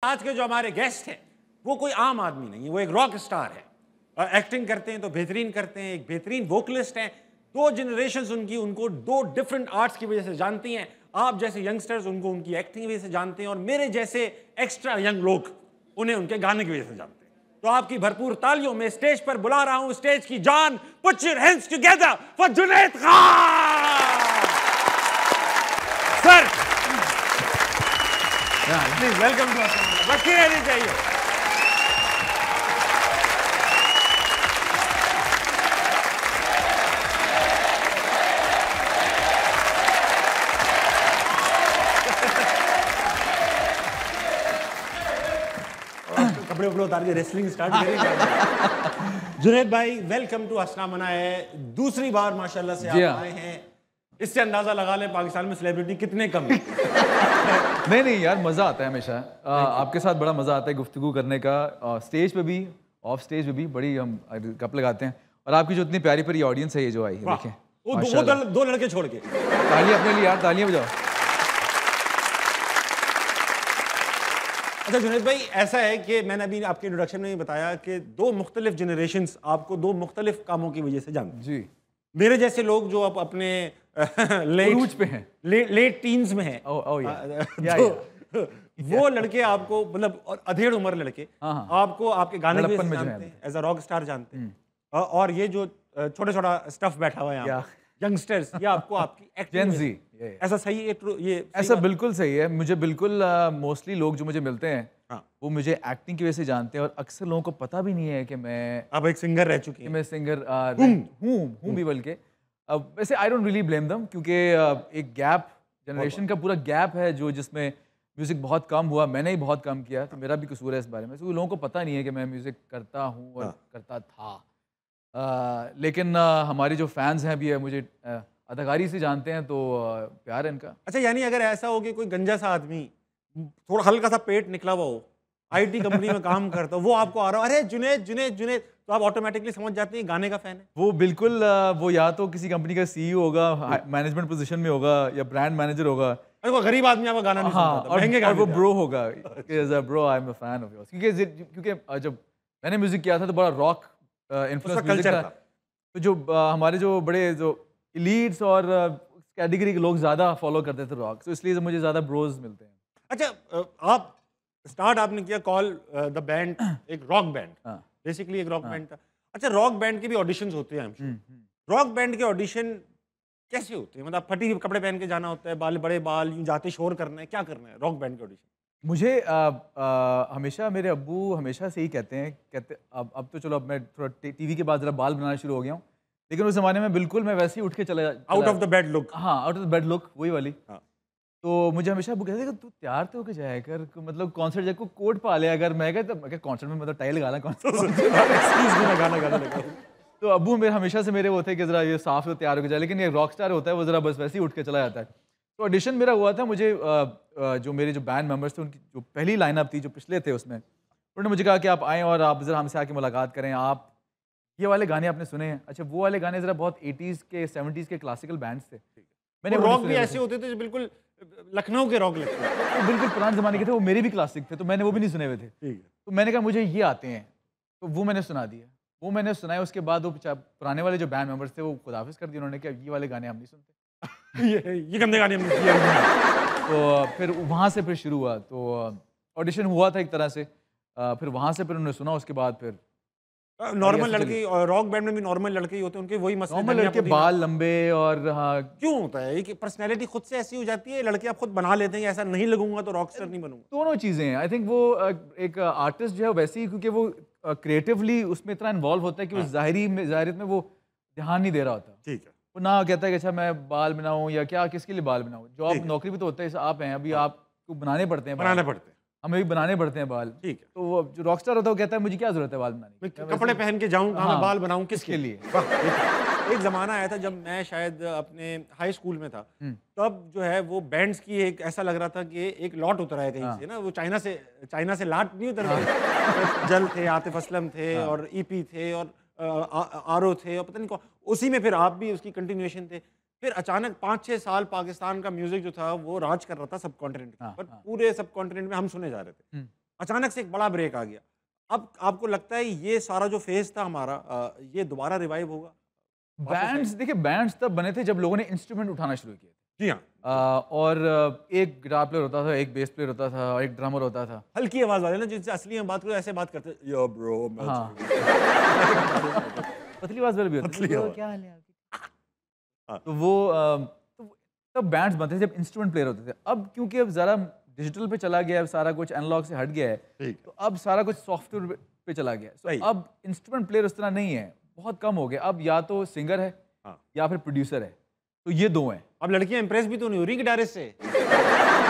आज के जो हमारे गेस्ट हैं वो कोई आम आदमी नहीं है, वो एक रॉक स्टार है और एक्टिंग करते हैं तो बेहतरीन करते हैं, एक बेहतरीन वोकलिस्ट हैं। दो जनरेशंस उनकी उनको दो डिफरेंट आर्ट्स की वजह से जानती हैं। आप जैसे यंगस्टर्स उनको उनकी एक्टिंग की वजह से जानते हैं और मेरे जैसे एक्स्ट्रा यंग लोग उन्हें उनके गाने की वजह से जानते हैं। तो आपकी भरपूर तालियों में स्टेज पर बुला रहा हूं स्टेज की जान, put your hands together for Junaid Khan. Sir please welcome to us. बच्ची रहनी चाहिए। कपड़े उपड़े उतार के रेसलिंग स्टार्ट करेंगे। जुनैद भाई वेलकम टू हंसना मना है। दूसरी बार माशाल्लाह से आप आए हैं। इससे अंदाजा लगा लें पाकिस्तान में सेलिब्रिटी कितने कम है। नहीं यार, मज़ा आता है हमेशा। आपके साथ बड़ा मज़ा आता है गुफ्तगू करने का, स्टेज पे भी ऑफ स्टेज पे भी बड़ी हम गप लगाते हैं। और आपकी जो इतनी प्यारी प्यारी ऑडियंस है ये जो आई है, देखें वो दो लड़के छोड़ के तालियां अपने लिए यार, तालियां बजाओ। अच्छा जुनैद भाई, ऐसा है कि मैंने अभी आपके इंट्रोडक्शन में बताया कि दो मुख्तलिफ जनरेशंस आपको दो मुख्तलिफ कामों की वजह से जानते जी। मेरे जैसे लोग जो अब अपने लेट पे हैं, लेट टीन्स में हैं, वो लड़के आपको मतलब अधेड़ उम्र लड़के आपको आपके गाने की वजह से जानते हैं, एज अ रॉक स्टार जानते हैं। और ये जो छोटा छोटा स्टफ बैठा हुआ है यहाँ यंगस्टर्स, ये आपको आपकी एक्टिंग, ऐसा सही है? ये ऐसा बिल्कुल सही है। मुझे बिल्कुल मोस्टली लोग जो मुझे मिलते हैं वो मुझे एक्टिंग की वजह से जानते हैं और अक्सर लोगों को पता भी नहीं है कि मैं अब एक सिंगर रह चुकी हूँ। मैं सिंगर हूँ भी, बल्कि वैसे I don't really blame them, क्योंकि एक गैप, जनरेशन का पूरा गैप है जो जिसमें म्यूज़िक बहुत कम हुआ। मैंने ही बहुत कम किया, तो मेरा भी कसूर है इस बारे में। तो लोगों को पता नहीं है कि मैं म्यूज़िक करता हूँ और करता था। लेकिन हमारे जो फैंस हैं भी है, मुझे अदाकारी से जानते हैं, तो प्यार है इनका। अच्छा, यानी अगर ऐसा हो कि कोई गंजा सा आदमी थोड़ा हल्का सा पेट निकला हुआ हो, आईटी कंपनी में काम करता हो, वो आपको आ रहा हो, अरे जुनैद जुनैद जुनैद, तो आप ऑटोमेटिकली समझ जाते हैं गाने का फैन है। वो बिल्कुल वो या तो किसी कंपनी का सीईओ होगा, मैनेजमेंट पोजीशन में होगा, या ब्रांड मैनेजर होगा। अरे वो गरीब आदमी आपका गाना नहीं सुनता, महंगे गाने, और वो ब्रो होगा, bro I am a fan of yours. क्योंकि जब मैंने म्यूजिक किया था तो बड़ा रॉक इन्फ्लुएंस म्यूजिक था। तो जो हमारे जो बड़े जो इलीट्स और कैटेगरी के लोग ज़्यादा फॉलो करते थे रॉक, तो इसलिए मुझे ज़्यादा ब्रोज मिलते हैं। अच्छा, आप स्टार्ट आपने किया कॉल द बैंड, एक रॉक बैंड, बेसिकली एक रॉक बैंड था। अच्छा, रॉक बैंड के भी ऑडिशंस होते हैं। रॉक बैंड के ऑडिशन कैसे होते हैं? मतलब फटी हुई कपड़े पहन के जाना होता है, बड़े बाल, यूं जाते शोर करना है, क्या करना है रॉक बैंड के ऑडिशन? मुझे हमेशा मेरे अब्बू हमेशा से ही कहते अब तो चलो, अब मैं थोड़ा टीवी के बाद जरा बाल बनाना शुरू हो गया हूँ, लेकिन उस जमाने में बिल्कुल मैं वैसे ही उठ के चला out of the bed look. हाँ, out of the bed look, वही वाली। तो मुझे हमेशा अब्बू कहते थे तू तैयार तो होके जाया कर, मतलब कॉन्सर्ट जाकर कोट पा ले। अगर मैं कहता कॉन्सर्ट में मतलब टाई लगा ला, गाना लगा। तो अब्बू मेरे हमेशा से मेरे वो थे कि जरा ये साफ हो, तैयार होके जाए। लेकिन ये रॉक स्टार होता है, वो जरा बस वैसे ही उठ के चला जाता है। तो ऑडिशन मेरा हुआ था, मुझे जो मेरे जो बैंड मेंबर्स थे उनकी जो पहली लाइनअप थी, जो पिछले थे, उसमें उन्होंने मुझे कहा कि आप आएँ और आप ज़रा हमसे आके मुलाकात करें, आप ये वाले गाने आपने सुने हैं? अच्छा, वो वाले गाने ज़रा बहुत 80s के 70s के क्लासिकल बैंड्स थे। मैंने रॉक भी ऐसे होते थे जो बिल्कुल लखनऊ के रॉक लगते थे, वो बिल्कुल पुराने ज़माने के थे, वो मेरे भी क्लासिक थे, तो मैंने वो भी नहीं सुने हुए थे। तो मैंने कहा मुझे ये आते हैं, तो वो मैंने सुना दिया। वो मैंने सुनाया, उसके बाद वो पुराने वाले जो बैंड मेंबर्स थे वो खुदाफिज कर दिया उन्होंने, कि ये वाले गाने हम नहीं सुनते। ये गंदे गाने हमने किए। तो फिर वहाँ से फिर शुरू हुआ। तो ऑडिशन हुआ था एक तरह से, फिर वहाँ से फिर उन्होंने सुना, उसके बाद फिर नॉर्मल लड़के, और रॉक बैंड में भी नॉर्मल लड़के ही होते हैं, उनके वही मसले। नॉर्मल लड़के, बाल लंबे, और हाँ, क्यों होता है कि पर्सनैलिटी खुद से ऐसी हो जाती है? लड़के आप खुद बना लेते हैं, ऐसा नहीं लगूंगा तो रॉक स्टार नहीं बनूंगा? दोनों चीज़ें हैं। आई थिंक वो एक आर्टिस्ट जो है वैसे ही, क्योंकि वो क्रिएटिवली उसमें इतना इन्वॉल्व होता है कि वो ज़ाहिरियत में वो ध्यान नहीं दे रहा होता। ठीक है। वो ना कहता है कि अच्छा मैं बाल बनाऊँ या क्या, किसके लिए बाल बनाऊँ। जॉब नौकरी भी तो होता है, आप हैं, अभी आपको बनाने पड़ते हैं, हमें भी बनाने पड़ते हैं बाल। ठीक है। तो वो जो रॉक स्टार होता है वो कहता है मुझे क्या जरूरत है बाल बनाने की, कपड़े पहन के जाऊँ, मैं बाल बनाऊँ किसके लिए? एक जमाना आया था जब मैं शायद अपने हाई स्कूल में था, तब जो है वो बैंड्स की एक ऐसा लग रहा था कि एक लॉट उतरा है कहीं से ना, वो चाइना से लाट नहीं उतर जल थे, आतिफ असलम थे, और ईपी थे, और आरओ थे, और पता नहीं कौन, उसी में फिर आप भी उसकी कंटिन्यूएशन थे। फिर अचानक 5-6 साल पाकिस्तान का म्यूजिक जो था वो राज कर रहा था सब कॉन्टिनेंट पर, पूरे सब कॉन्टिनेंट में हम सुने जा रहे थे। अचानक से एक बड़ा ब्रेक आ गया। अब आपको लगता है ये सारा जो फेज था हमारा ये दोबारा रिवाइव होगा? बैंड्स, देखिए बैंड्स तब बने थे जब लोगों ने इंस्ट्रूमेंट उठाना शुरू किए थे। जी हाँ। और एक गिटार प्लेयर होता था, एक बेस प्लेयर होता था और एक ड्रमर होता था। हल्की आवाज वाले ना, जिनसे असली में बात करो ऐसे बात करते यो ब्रो। हाँ। पतली आवाज वाले भी होते पतली थे। आवाज। क्या हाल है आपकी? हाँ। तो वो तब बैंड्स बनते थे जब इंस्ट्रूमेंट प्लेयर होते थे। अब क्योंकि अब ज़रा डिजिटल पे चला गया है, सारा कुछ एनालॉग से हट गया है, ठीक। तो अब सारा कुछ सॉफ्टवेयर पे चला गया है। सही। So, अब इंस्ट्रूमेंट प्लेयर उस तरह नहीं है, बहुत कम हो गया। अब या तो सिंगर है हाँ। या फिर प्रोड्यूसर है, तो ये दो हैं। अब लड़कियां इंप्रेस भी तो नहीं हो रही गिटारिस्ट से।